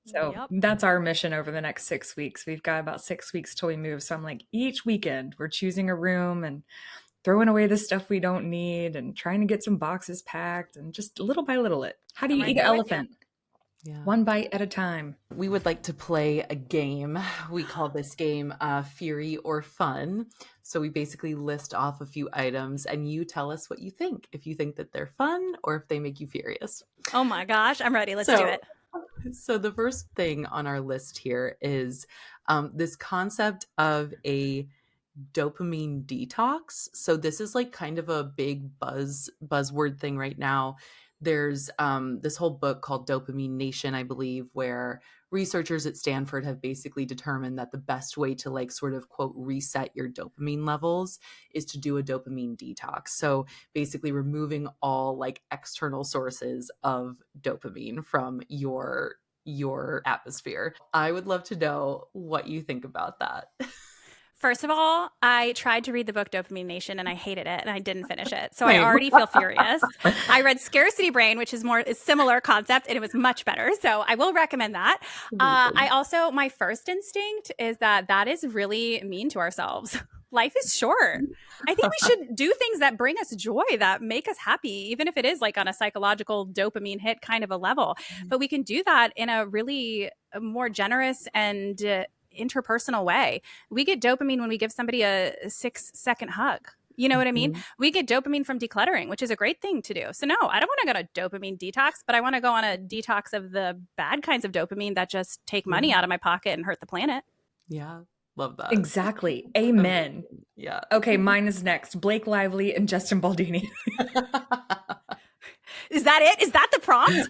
C: So That's our mission over the next 6 weeks. We've got about 6 weeks till we move. So I'm like, each weekend we're choosing a room and throwing away the stuff we don't need and trying to get some boxes packed, and just little by little it. How do you eat an elephant? Yeah. One bite at a time.
D: We would like to play a game. We call this game Fury or Fun. So we basically list off a few items, and you tell us what you think. If you think that they're fun or if they make you furious.
A: Oh my gosh, I'm ready. Let's do it.
D: So the first thing on our list here is this concept of a dopamine detox. So this is like kind of a big buzzword thing right now. There's this whole book called Dopamine Nation, I believe, where researchers at Stanford have basically determined that the best way to like sort of, quote, reset your dopamine levels is to do a dopamine detox. So basically removing all like external sources of dopamine from your atmosphere. I would love to know what you think about that.
A: First of all, I tried to read the book Dopamine Nation and I hated it and I didn't finish it. So I already feel furious. I read Scarcity Brain, which is a similar concept, and it was much better. So I will recommend that. My first instinct is that is really mean to ourselves. Life is short. I think we should do things that bring us joy, that make us happy, even if it is like on a psychological dopamine hit kind of a level. But we can do that in a really more generous and interpersonal way. We get dopamine when we give somebody a 6-second hug. You know what I mean? We get dopamine from decluttering, which is a great thing to do. So no, I don't want to go on a dopamine detox, but I want to go on a detox of the bad kinds of dopamine that just take money out of my pocket and hurt the planet.
D: Yeah. Love that.
C: Exactly. Amen.
D: Yeah.
C: Okay, mine is next. Blake Lively and Justin Baldini.
A: Is that it? Is that the prompt?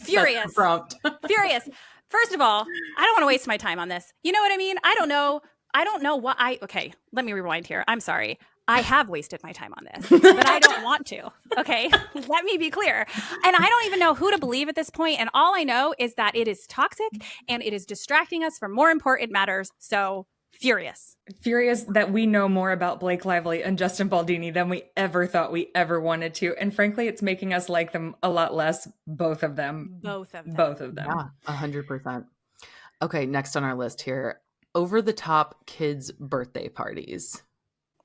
A: Furious.
D: That's the prompt.
A: Furious. First of all, I don't want to waste my time on this. You know what I mean? I don't know what okay, let me rewind here. I'm sorry. I have wasted my time on this, but I don't want to. Okay. Let me be clear. And I don't even know who to believe at this point. And all I know is that it is toxic and it is distracting us from more important matters. So
C: Furious that we know more about Blake Lively and Justin Baldini than we ever thought we ever wanted to. And frankly, it's making us like them a lot less, both of them.
A: Both of them.
D: Yeah, 100%. Okay, next on our list here, over the top kids' birthday parties.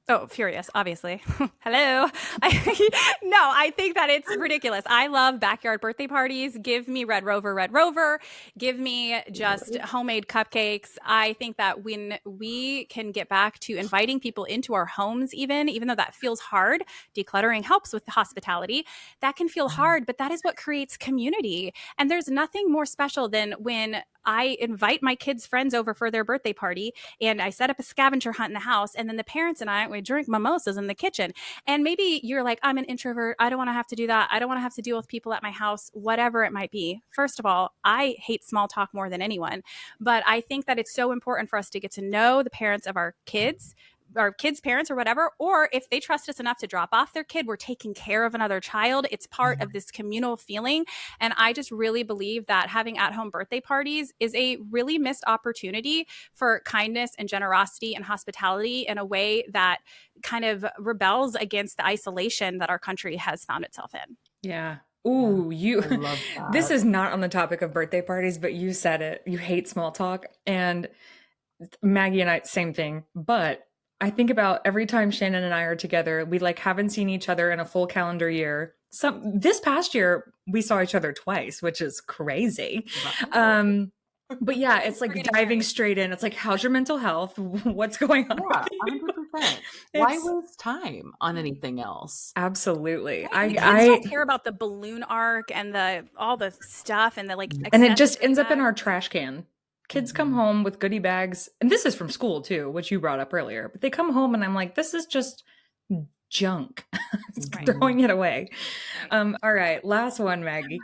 A: Oh, furious, obviously. Hello. I think that it's ridiculous. I love backyard birthday parties. Give me Red Rover. Give me just homemade cupcakes. I think that when we can get back to inviting people into our homes, even though that feels hard, decluttering helps with the hospitality. That can feel hard, but that is what creates community. And there's nothing more special than when I invite my kids' friends over for their birthday party and I set up a scavenger hunt in the house, and then the parents and I, we drink mimosas in the kitchen. And maybe you're like, I'm an introvert. I don't want to have to do that. I don't want to have to deal with people at my house, whatever it might be. First of all, I hate small talk more than anyone, but I think that it's so important for us to get to know the parents of our kids' parents or whatever, or if they trust us enough to drop off their kid, we're taking care of another child. It's part of this communal feeling. And I just really believe that having at-home birthday parties is a really missed opportunity for kindness and generosity and hospitality in a way that kind of rebels against the isolation that our country has found itself in.
C: Yeah. Ooh, this is not on the topic of birthday parties, but you said it. You hate small talk. And Maggie and I, same thing. But I think about every time Shannon and I are together, we like haven't seen each other in a full calendar year. This past year, we saw each other twice, which is crazy. But yeah, it's like diving straight in. It's like, how's your mental health? What's going on?
D: Yeah, 100%. Why waste time on anything else?
C: Absolutely.
A: I don't care about the balloon arc and all the stuff and the like.
C: And it just ends up in our trash can. Kids come home with goodie bags, and this is from school too, which you brought up earlier, but they come home and I'm like, this is just junk. Throwing it away. All right, last one, Maggie.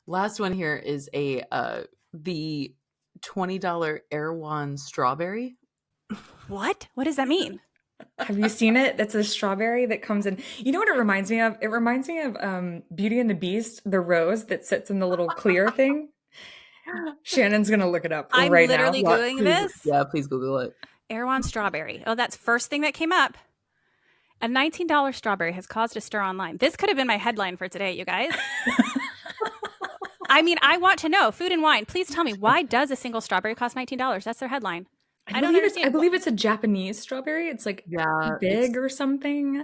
D: Last one here is the $20 Erewhon strawberry.
A: What does that mean?
C: Have you seen it? That's a strawberry that comes in. You know what it reminds me of? It reminds me of Beauty and the Beast, the rose that sits in the little clear thing. Shannon's going to look it up right now.
A: I'm literally Googling this.
D: Yeah, please Google it.
A: Erewhon strawberry. Oh, that's first thing that came up. A $19 strawberry has caused a stir online. This could have been my headline for today, you guys. I mean, I want to know. Food and Wine, please tell me, why does a single strawberry cost $19? That's their headline. I don't understand.
C: I believe it's a Japanese strawberry. It's like big or something.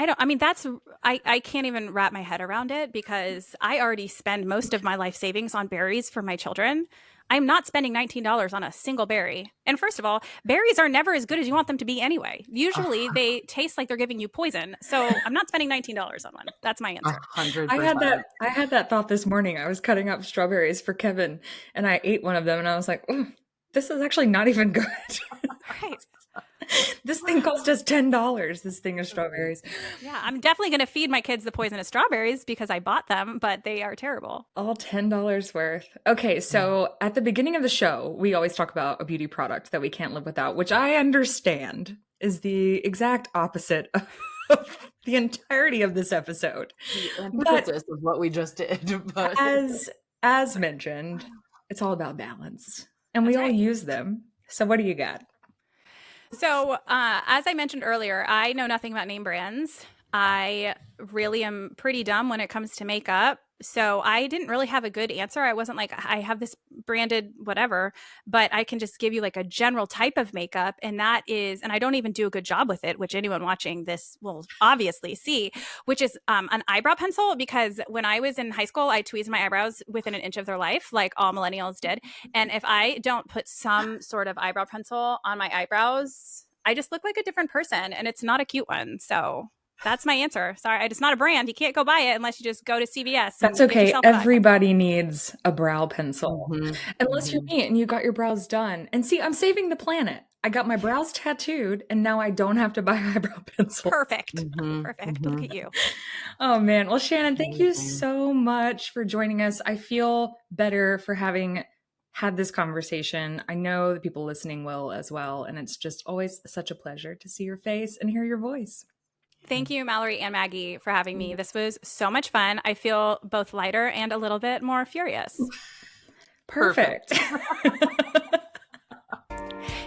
C: I can't even wrap my head around it because I already spend most of my life savings on berries for my children. I'm not spending $19 on a single berry. And first of all, berries are never as good as you want them to be anyway. Usually they taste like they're giving you poison. So I'm not spending $19 on one. That's my answer.
D: 100%.
C: I had that thought this morning. I was cutting up strawberries for Kevin and I ate one of them and I was like, this is actually not even good.
A: Right.
C: This thing cost us $10. This thing of strawberries.
A: Yeah, I'm definitely going to feed my kids the poisonous strawberries because I bought them, but they are terrible.
C: All $10 worth. Okay, so at the beginning of the show, we always talk about a beauty product that we can't live without, which I understand is the exact opposite of the entirety of this episode.
D: The antithesis of what we just did. But
C: as mentioned, it's all about balance. And we all use them. So what do you got?
A: So as I mentioned earlier, I know nothing about name brands. I really am pretty dumb when it comes to makeup. So I didn't really have a good answer. I wasn't like, I have this branded whatever, but I can just give you like a general type of makeup. And that is, and I don't even do a good job with it, which anyone watching this will obviously see, which is an eyebrow pencil. Because when I was in high school, I tweezed my eyebrows within an inch of their life, like all millennials did. And if I don't put some sort of eyebrow pencil on my eyebrows, I just look like a different person and it's not a cute one. So that's my answer. Sorry, it's not a brand. You can't go buy it unless you just go to CVS.
C: That's okay. Everybody needs a brow pencil. Unless you're me and you got your brows done. And see, I'm saving the planet. I got my brows tattooed and now I don't have to buy eyebrow pencil.
A: Perfect. Perfect. Look at you.
C: Oh, man. Well, Shannon, thank you so much for joining us. I feel better for having had this conversation. I know the people listening will as well. And it's just always such a pleasure to see your face and hear your voice.
A: Thank you, Mallory and Maggie, for having me. This was so much fun. I feel both lighter and a little bit more furious.
C: Perfect.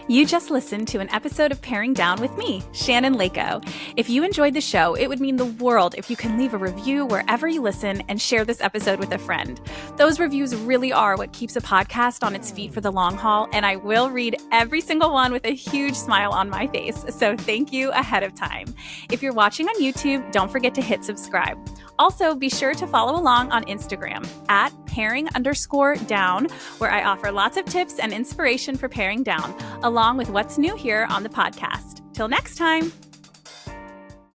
A: You just listened to an episode of Paring Down with me, Shannon Leyko. If you enjoyed the show, it would mean the world if you can leave a review wherever you listen and share this episode with a friend. Those reviews really are what keeps a podcast on its feet for the long haul, and I will read every single one with a huge smile on my face. So thank you ahead of time. If you're watching on YouTube, don't forget to hit subscribe. Also, be sure to follow along on Instagram at paring_down, where I offer lots of tips and inspiration for paring down, along with what's new here on the podcast. Till next time.